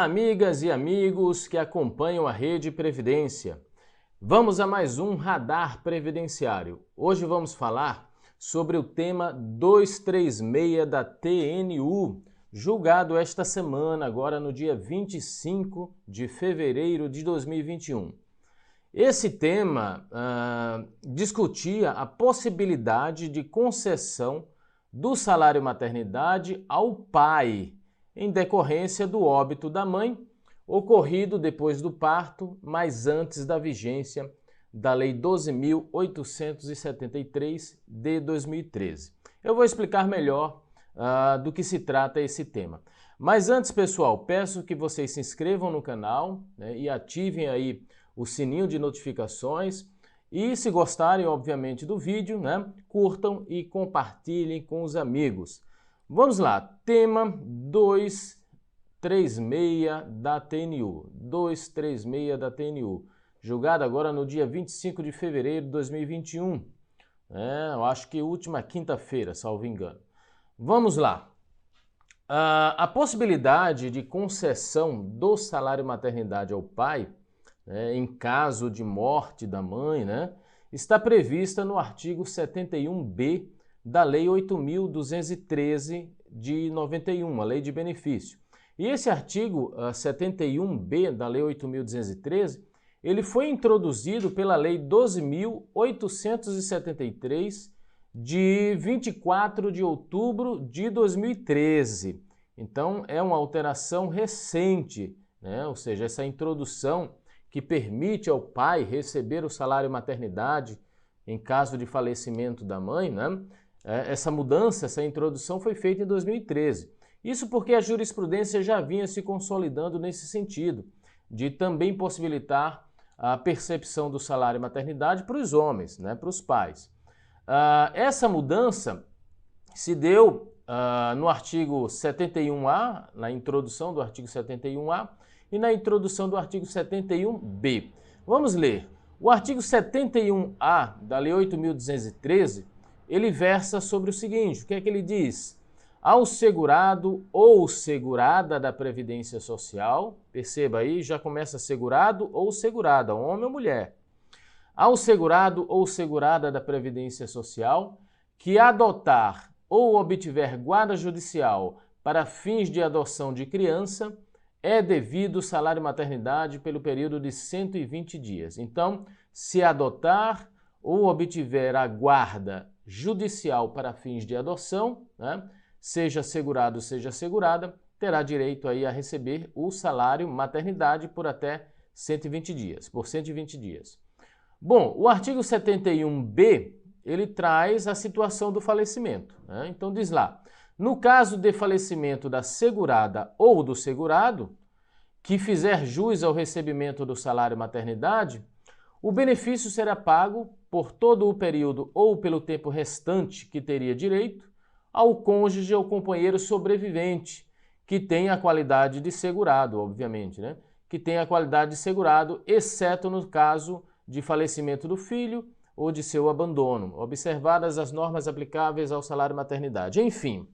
amigas e amigos que acompanham a Rede Previdência. Vamos a mais um Radar Previdenciário. Hoje vamos falar sobre o tema 236 da TNU, julgado esta semana, agora no dia 25 de fevereiro de 2021. Esse tema discutia a possibilidade de concessão do salário maternidade ao pai, em decorrência do óbito da mãe, ocorrido depois do parto, mas antes da vigência da Lei 12.873 de 2013. Eu vou explicar melhor do que se trata esse tema. Mas antes, pessoal, peço que vocês se inscrevam no canal, né, e ativem aí o sininho de notificações. E se gostarem, obviamente, do vídeo, né, curtam e compartilhem com os amigos. Vamos lá, tema 236 da TNU, 236 da TNU, julgado agora no dia 25 de fevereiro de 2021, eu acho que última quinta-feira, salvo engano. Vamos lá, a possibilidade de concessão do salário maternidade ao pai, em caso de morte da mãe, está prevista no artigo 71b da Lei 8.213 de 91, a Lei de Benefício. E esse artigo 71b da Lei 8.213, ele foi introduzido pela Lei 12.873 de 24 de outubro de 2013. Então, é uma alteração recente, ou seja, essa introdução que permite ao pai receber o salário maternidade em caso de falecimento da mãe, essa mudança, essa introdução foi feita em 2013. Isso porque a jurisprudência já vinha se consolidando nesse sentido, de também possibilitar a percepção do salário maternidade para os homens, para os pais. Essa mudança se deu no artigo 71A, na introdução do artigo 71A, e na introdução do artigo 71B. Vamos ler. O artigo 71A da Lei 8.213, ele versa sobre o seguinte, o que é que ele diz? Ao segurado ou segurada da Previdência Social, perceba aí, já começa segurado ou segurada, homem ou mulher. Ao segurado ou segurada da Previdência Social que adotar ou obtiver guarda judicial para fins de adoção de criança, é devido salário maternidade pelo período de 120 dias. Então, se adotar ou obtiver a guarda judicial para fins de adoção, seja segurado, seja segurada, terá direito aí a receber o salário maternidade por até 120 dias, por 120 dias. Bom, o artigo 71b, ele traz a situação do falecimento. Então diz lá, no caso de falecimento da segurada ou do segurado, que fizer jus ao recebimento do salário maternidade, o benefício será pago por todo o período ou pelo tempo restante que teria direito ao cônjuge ou companheiro sobrevivente, que tenha a qualidade de segurado, obviamente, que tenha a qualidade de segurado, exceto no caso de falecimento do filho ou de seu abandono, observadas as normas aplicáveis ao salário maternidade. Enfim,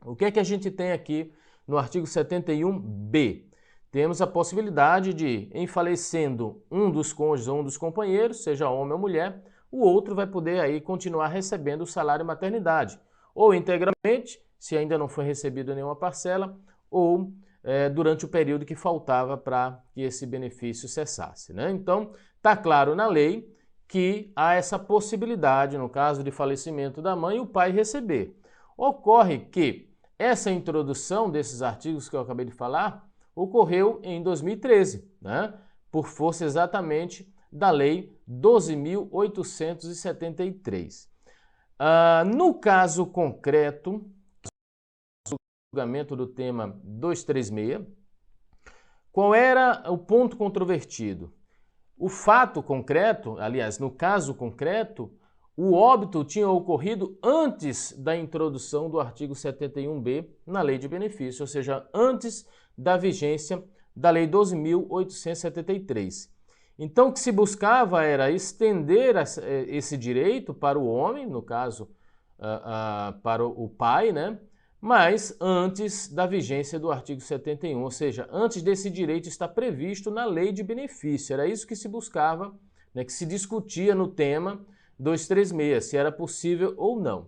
o que é que a gente tem aqui no artigo 71b? Temos a possibilidade de, em falecendo um dos cônjuges ou um dos companheiros, seja homem ou mulher, o outro vai poder aí continuar recebendo o salário maternidade, ou integralmente, se ainda não foi recebido nenhuma parcela, ou durante o período que faltava para que esse benefício cessasse. Então, está claro na lei que há essa possibilidade, no caso de falecimento da mãe, o pai receber. Ocorre que essa introdução desses artigos que eu acabei de falar ocorreu em 2013, por força exatamente da Lei 12.873. No caso concreto, julgamento do tema 236, qual era o ponto controvertido? O fato concreto, aliás, no caso concreto, o óbito tinha ocorrido antes da introdução do artigo 71b na Lei de Benefício, ou seja, antes da vigência da Lei 12.873. Então, o que se buscava era estender esse direito para o homem, no caso, para o pai, mas antes da vigência do artigo 71, ou seja, antes desse direito estar previsto na lei de benefício. Era isso que se buscava, né, que se discutia no tema 236, se era possível ou não.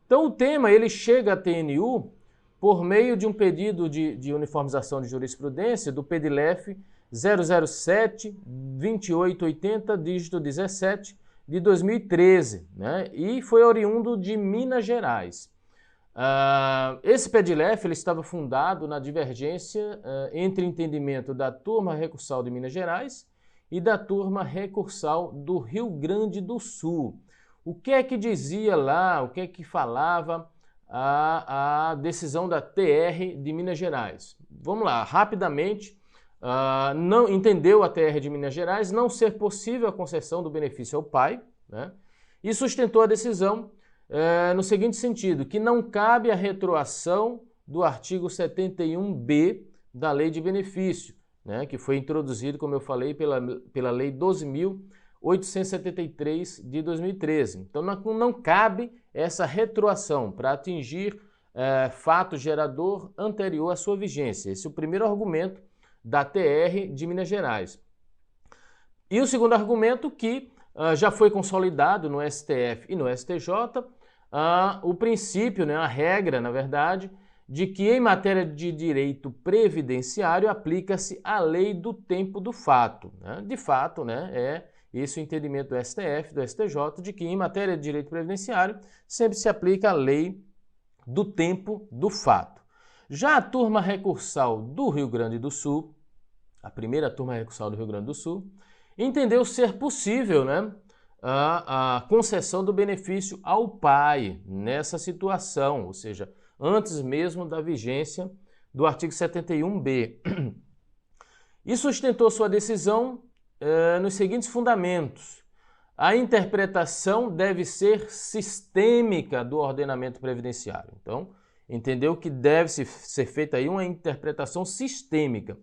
Então o tema ele chega à TNU por meio de um pedido de uniformização de jurisprudência do PEDILEF 007-2880, dígito 17, de 2013, né? E foi oriundo de Minas Gerais. Esse PEDILEF ele estava fundado na divergência entre entendimento da turma recursal de Minas Gerais e da turma recursal do Rio Grande do Sul. O que é que dizia lá, o que é que falava a decisão da TR de Minas Gerais? Vamos lá, rapidamente. Não entendeu a TR de Minas Gerais não ser possível a concessão do benefício ao pai, né? E sustentou a decisão no seguinte sentido, que não cabe a retroação do artigo 71b da Lei de Benefício, né, que foi introduzido, como eu falei, pela Lei 12.873 de 2013. Então não cabe essa retroação para atingir fato gerador anterior à sua vigência. Esse é o primeiro argumento da TR de Minas Gerais. E o segundo argumento que já foi consolidado no STF e no STJ, o princípio, né, a regra, na verdade, de que em matéria de direito previdenciário aplica-se a lei do tempo do fato, né? De fato, né, é esse o entendimento do STF, do STJ, de que em matéria de direito previdenciário sempre se aplica a lei do tempo do fato. Já a turma recursal do Rio Grande do Sul, a primeira turma recursal do Rio Grande do Sul, entendeu ser possível, né, a concessão do benefício ao pai nessa situação, ou seja, antes mesmo da vigência do artigo 71b. E sustentou sua decisão nos seguintes fundamentos. A interpretação deve ser sistêmica do ordenamento previdenciário. Então, entendeu que deve ser feita aí uma interpretação sistêmica.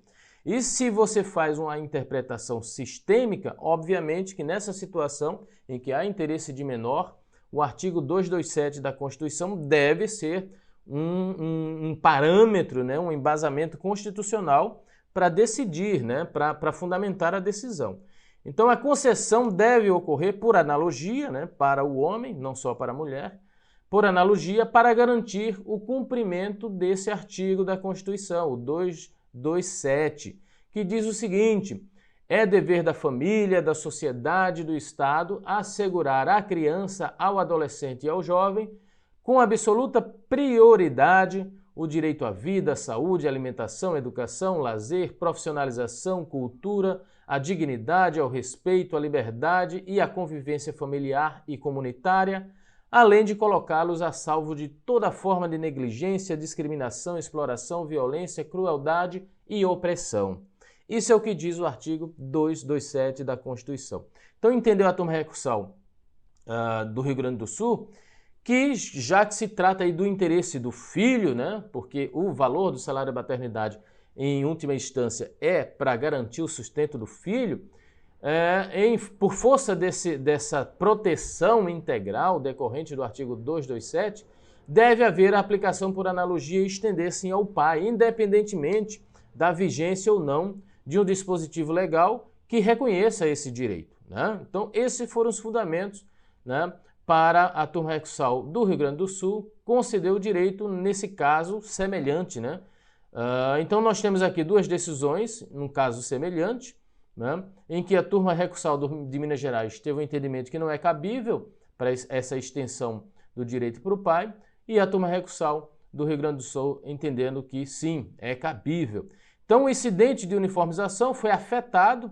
E se você faz uma interpretação sistêmica, obviamente que nessa situação em que há interesse de menor, o artigo 227 da Constituição deve ser um parâmetro, né, um embasamento constitucional para decidir, né, para fundamentar a decisão. Então a concessão deve ocorrer por analogia, né, para o homem, não só para a mulher, por analogia para garantir o cumprimento desse artigo da Constituição, o 227, que diz o seguinte: é dever da família, da sociedade, do Estado assegurar à criança, ao adolescente e ao jovem, com absoluta prioridade, o direito à vida, à saúde, à alimentação, à educação, lazer, profissionalização, cultura, à dignidade, ao respeito, à liberdade e à convivência familiar e comunitária, além de colocá-los a salvo de toda forma de negligência, discriminação, exploração, violência, crueldade e opressão. Isso é o que diz o artigo 227 da Constituição. Então, entendeu a turma recursal do Rio Grande do Sul? Que já que se trata aí do interesse do filho, né, porque o valor do salário da maternidade, em última instância, é para garantir o sustento do filho, por força dessa proteção integral decorrente do artigo 227, deve haver a aplicação por analogia e estender-se ao pai, independentemente da vigência ou não de um dispositivo legal que reconheça esse direito, né? Então, esses foram os fundamentos, né, para a turma recursal do Rio Grande do Sul conceder o direito nesse caso semelhante, né? Então nós temos aqui duas decisões, num caso semelhante, né, em que a turma recursal de Minas Gerais teve um entendimento que não é cabível para essa extensão do direito para o pai, e a turma recursal do Rio Grande do Sul entendendo que sim, é cabível. Então o incidente de uniformização foi afetado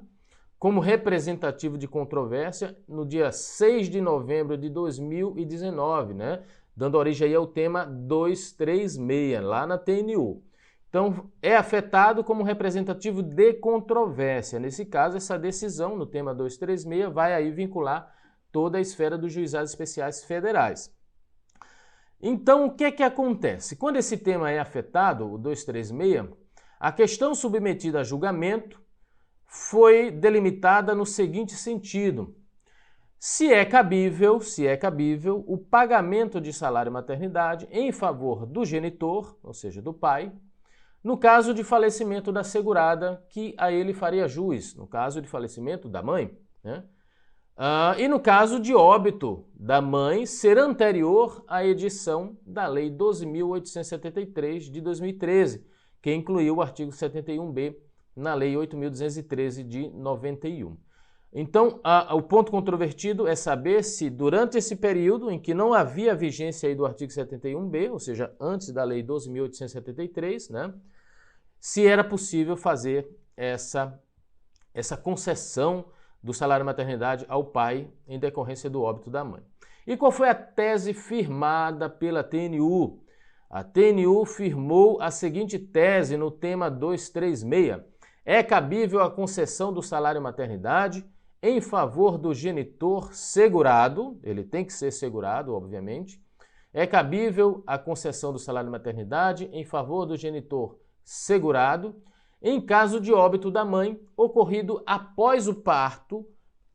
como representativo de controvérsia no dia 6 de novembro de 2019, né? Dando origem aí ao tema 236, lá na TNU. Então, é afetado como representativo de controvérsia. Nesse caso, essa decisão no tema 236 vai aí vincular toda a esfera dos juizados especiais federais. Então, o que é que acontece? Quando esse tema é afetado, o 236, a questão submetida a julgamento foi delimitada no seguinte sentido: se é cabível o pagamento de salário-maternidade em favor do genitor, ou seja, do pai, no caso de falecimento da segurada, que a ele faria jus, no caso de falecimento da mãe, né? E no caso de óbito da mãe ser anterior à edição da Lei 12.873 de 2013, que incluiu o artigo 71b na Lei 8.213 de 91. Então, o ponto controvertido é saber se durante esse período em que não havia vigência aí do artigo 71b, ou seja, antes da Lei 12.873, né, se era possível fazer essa concessão do salário-maternidade ao pai em decorrência do óbito da mãe. E qual foi a tese firmada pela TNU? A TNU firmou a seguinte tese no tema 236. É cabível a concessão do salário-maternidade em favor do genitor segurado, ele tem que ser segurado, obviamente. É cabível a concessão do salário-maternidade em favor do genitor segurado em caso de óbito da mãe ocorrido após o parto,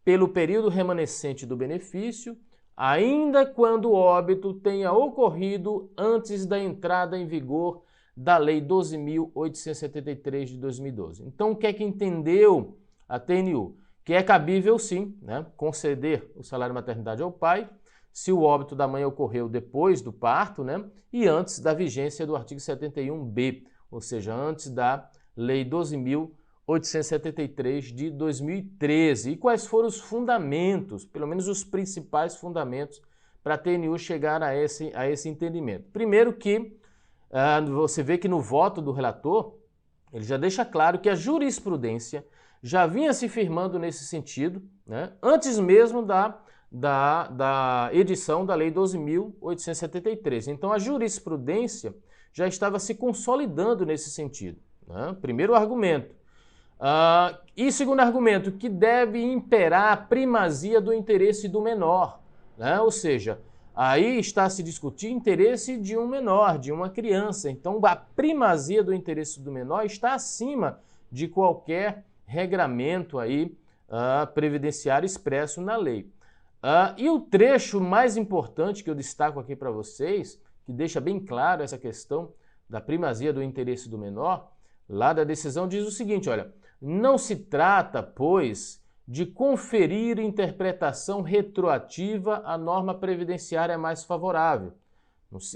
pelo período remanescente do benefício, ainda quando o óbito tenha ocorrido antes da entrada em vigor da Lei 12.873 de 2012. Então, o que é que entendeu a TNU? Que é cabível, sim, né, conceder o salário-maternidade ao pai, se o óbito da mãe ocorreu depois do parto, né, e antes da vigência do artigo 71b, ou seja, antes da Lei 12.873 de 2013. E quais foram os fundamentos, pelo menos os principais fundamentos, para a TNU chegar a esse entendimento? Primeiro que você vê que no voto do relator, ele já deixa claro que a jurisprudência já vinha se firmando nesse sentido, né, antes mesmo da edição da Lei 12.873. Então a jurisprudência já estava se consolidando nesse sentido. Primeiro argumento. E segundo argumento, que deve imperar a primazia do interesse do menor, né? Ou seja, aí está a se discutir interesse de um menor, de uma criança. Então, a primazia do interesse do menor está acima de qualquer regramento aí, previdenciário expresso na lei. E o trecho mais importante que eu destaco aqui para vocês, que deixa bem claro essa questão da primazia do interesse do menor, lá da decisão diz o seguinte, olha, não se trata, pois, de conferir interpretação retroativa à norma previdenciária mais favorável.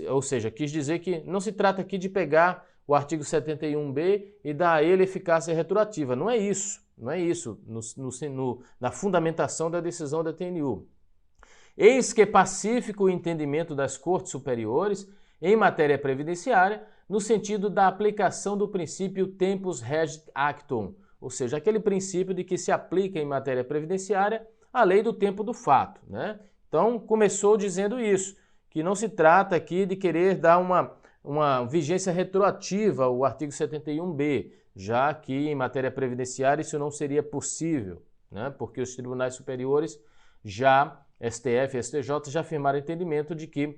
Ou seja, quis dizer que não se trata aqui de pegar o artigo 71b e dar a ele eficácia retroativa. Não é isso, não é isso na fundamentação da decisão da TNU. Eis que é pacífico o entendimento das Cortes Superiores em matéria previdenciária, no sentido da aplicação do princípio tempus regit actum, ou seja, aquele princípio de que se aplica em matéria previdenciária a lei do tempo do fato, né? Então, começou dizendo isso, que não se trata aqui de querer dar uma vigência retroativa ao artigo 71b, já que em matéria previdenciária isso não seria possível, né? Porque os tribunais superiores STF e STJ já afirmaram entendimento de que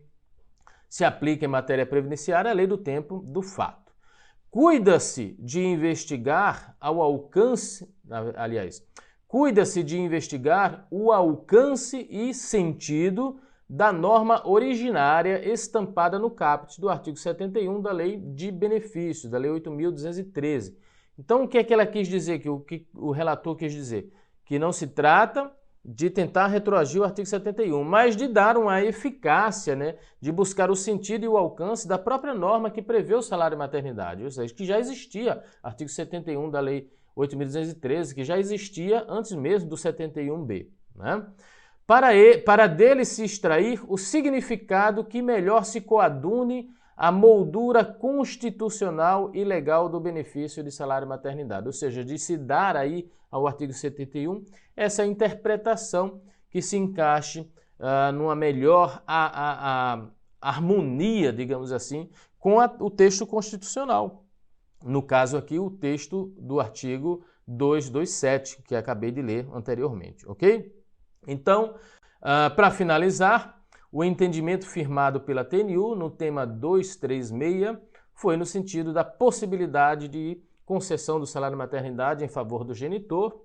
se aplica em matéria previdenciária a lei do tempo do fato. Cuida-se de investigar o alcance e sentido da norma originária estampada no caput do artigo 71 da Lei de Benefícios, da Lei 8.213. Então, o que é que ela quis dizer, que o relator quis dizer? Que não se trata de tentar retroagir o artigo 71, mas de dar uma eficácia, né, de buscar o sentido e o alcance da própria norma que prevê o salário-maternidade, ou seja, que já existia, artigo 71 da Lei 8.213, que já existia antes mesmo do 71b. Né? Para dele se extrair o significado que melhor se coadune à moldura constitucional e legal do benefício de salário-maternidade, ou seja, de se dar aí ao artigo 71 essa interpretação que se encaixe numa melhor harmonia, digamos assim, com o texto constitucional. No caso aqui, o texto do artigo 227, que acabei de ler anteriormente, ok? Então, para finalizar, o entendimento firmado pela TNU no tema 236 foi no sentido da possibilidade de concessão do salário-maternidade em favor do genitor,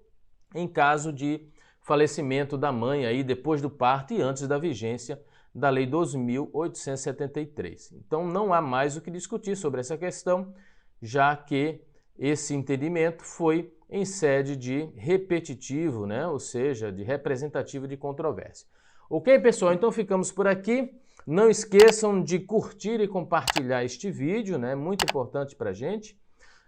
em caso de falecimento da mãe aí depois do parto e antes da vigência da Lei 12.873. Então não há mais o que discutir sobre essa questão, já que esse entendimento foi em sede de repetitivo, né? Ou seja, de representativo de controvérsia. Ok, pessoal? Então ficamos por aqui. Não esqueçam de curtir e compartilhar este vídeo, né? Muito importante para a gente.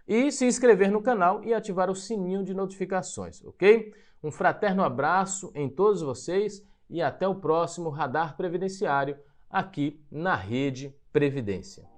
E se inscrever no canal e ativar o sininho de notificações, ok? Um fraterno abraço em todos vocês e até o próximo Radar Previdenciário aqui na Rede Previdência.